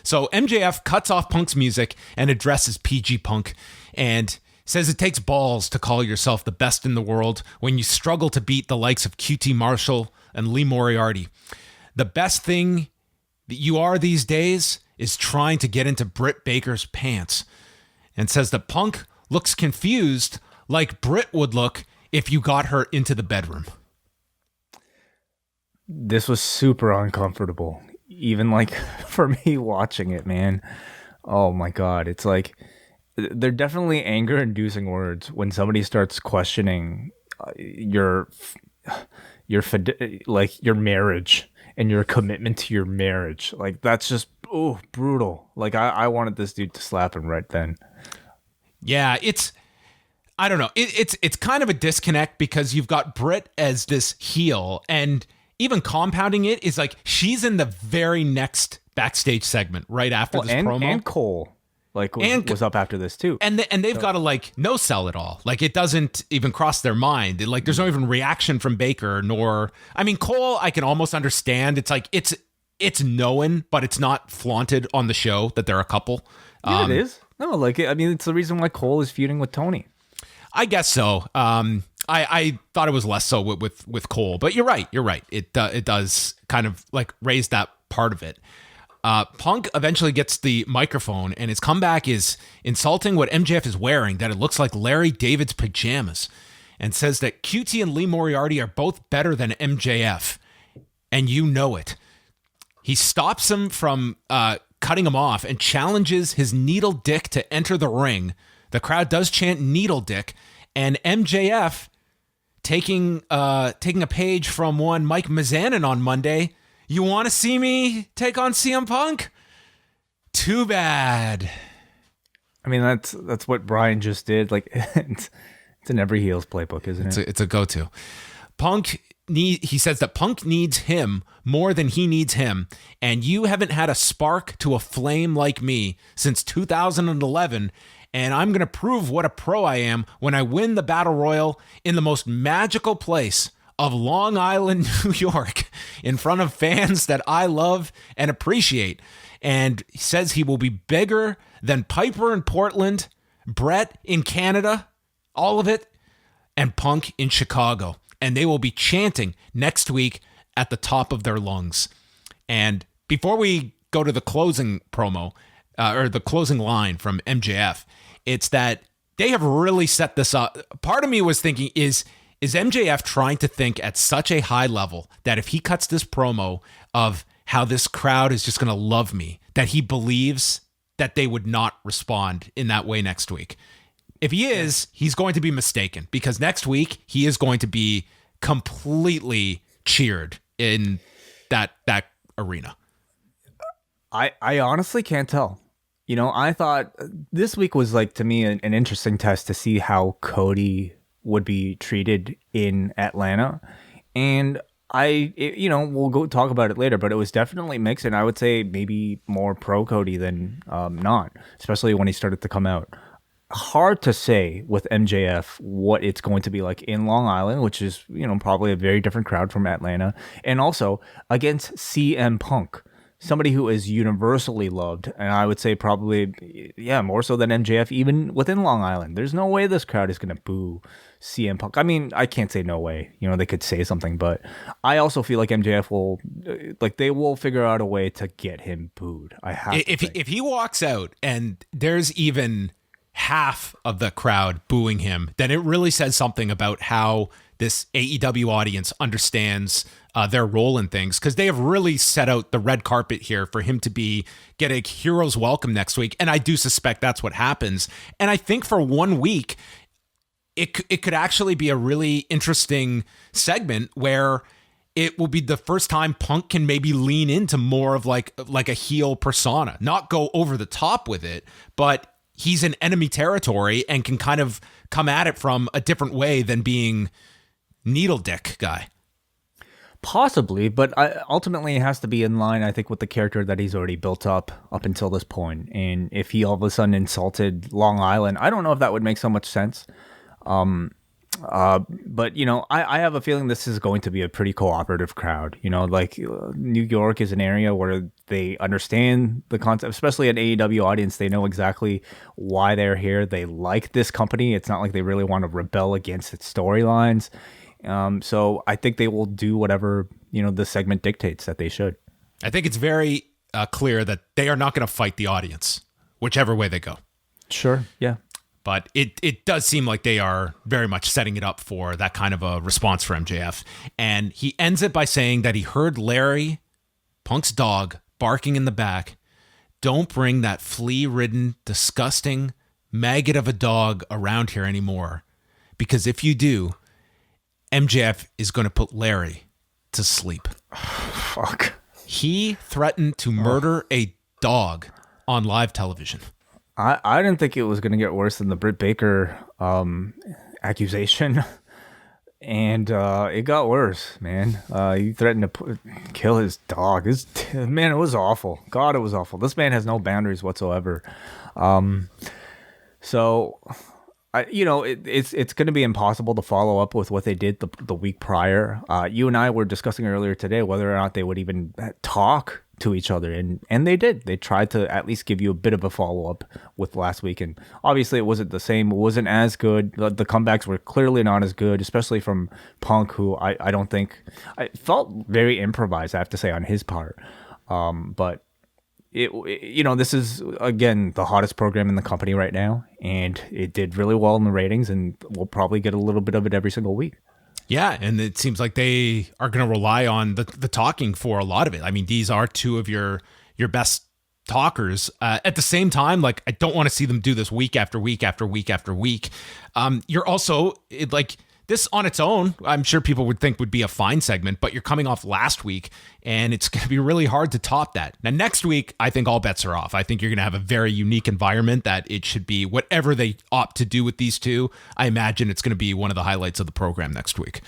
So MJF cuts off Punk's music and addresses PG Punk and says it takes balls to call yourself the best in the world when you struggle to beat the likes of QT Marshall and Lee Moriarty. The best thing that you are these days is trying to get into Britt Baker's pants, and says that Punk looks confused like Britt would look if you got her into the bedroom. This was super uncomfortable, even like for me watching it, man. Oh my God. It's like, they're definitely anger-inducing words when somebody starts questioning your marriage and your commitment to your marriage. Like, that's just brutal. Like, I wanted this dude to slap him right then. Yeah, I don't know. It's kind of a disconnect because you've got Britt as this heel, and even compounding it is like she's in the very next backstage segment right after this promo. And Cole. Was up after this too, and they've got to like no sell it all. Like, it doesn't even cross their mind. Like, there's no even reaction from Baker, nor Cole. I can almost understand. It's like it's known, but it's not flaunted on the show that they're a couple. Yeah, it is. No, it's the reason why Cole is feuding with Tony. I guess so. I thought it was less so with Cole, but you're right. It does kind of like raise that part of it. Punk eventually gets the microphone, and his comeback is insulting what MJF is wearing, that it looks like Larry David's pajamas, and says that QT and Lee Moriarty are both better than MJF, and you know it. He stops him from cutting him off and challenges his needle dick to enter the ring. The crowd does chant needle dick, and MJF, taking a page from one Mike Mizanin on Monday, you want to see me take on CM Punk? Too bad. That's what Brian just did. Like, it's in every heel's playbook, isn't it? It's a go-to. He says that Punk needs him more than he needs him, and you haven't had a spark to a flame like me since 2011, and I'm going to prove what a pro I am when I win the Battle Royal in the most magical place of Long Island, New York, in front of fans that I love and appreciate. And he says he will be bigger than Piper in Portland, Brett in Canada, all of it, and Punk in Chicago. And they will be chanting next week at the top of their lungs. And before we go to the closing promo, or the closing line from MJF, it's that they have really set this up. Part of me was thinking, is MJF trying to think at such a high level that if he cuts this promo of how this crowd is just going to love me, that he believes that they would not respond in that way next week? If he is, he's going to be mistaken, because next week he is going to be completely cheered in that arena. I honestly can't tell. I thought this week was, like, to me, an interesting test to see how Cody would be treated in Atlanta. And we'll go talk about it later, but it was definitely mixed, and I would say maybe more pro Cody than not, especially when he started to come out. Hard to say with MJF what it's going to be like in Long Island, which is, probably a very different crowd from Atlanta, and also against CM Punk, somebody who is universally loved, and I would say probably, more so than MJF, even within Long Island. There's no way this crowd is going to boo CM Punk. I can't say no way. They could say something, but I also feel like MJF will, they will figure out a way to get him booed. If he walks out and there's even half of the crowd booing him, then it really says something about how this AEW audience understands their role in things, because they have really set out the red carpet here for him to get a hero's welcome next week, and I do suspect that's what happens. And I think for 1 week, it could actually be a really interesting segment where it will be the first time Punk can maybe lean into more of like a heel persona, not go over the top with it, but he's in enemy territory and can kind of come at it from a different way than being needle dick guy. Possibly, but ultimately it has to be in line, I think, with the character that he's already built up until this point. And if he all of a sudden insulted Long Island, I don't know if that would make so much sense. But I have a feeling this is going to be a pretty cooperative crowd. Like New York is an area where they understand the concept, especially an AEW audience. They know exactly why they're here. They like this company. It's not like they really want to rebel against its storylines. So I think they will do whatever the segment dictates that they should. I think it's very clear that they are not going to fight the audience, whichever way they go. Sure. Yeah. But it does seem like they are very much setting it up for that kind of a response for MJF. And he ends it by saying that he heard Larry, Punk's dog, barking in the back. Don't bring that flea-ridden, disgusting maggot of a dog around here anymore. Because if you do, MJF is going to put Larry to sleep. Fuck. He threatened to murder a dog on live television. I didn't think it was going to get worse than the Britt Baker accusation. And it got worse, man. He threatened to kill his dog. Man, it was awful. God, it was awful. This man has no boundaries whatsoever. So, it's going to be impossible to follow up with what they did the week prior. You and I were discussing earlier today whether or not they would even talk to each other, and they did. They tried to at least give you a bit of a follow-up with last week, and obviously it wasn't the same. It wasn't as good. The comebacks were clearly not as good, especially from Punk, who I don't think... I felt very improvised, I have to say, on his part. But this is, again, the hottest program in the company right now, and it did really well in the ratings, and we'll probably get a little bit of it every single week. Yeah, and it seems like they are going to rely on the talking for a lot of it. I mean, these are two of your best talkers. At the same time, like, I don't want to see them do this week after week after week after week. You're also, this on its own, I'm sure people would think would be a fine segment, but you're coming off last week, and it's going to be really hard to top that. Now, next week, I think all bets are off. I think you're going to have a very unique environment that it should be whatever they opt to do with these two. I imagine it's going to be one of the highlights of the program next week.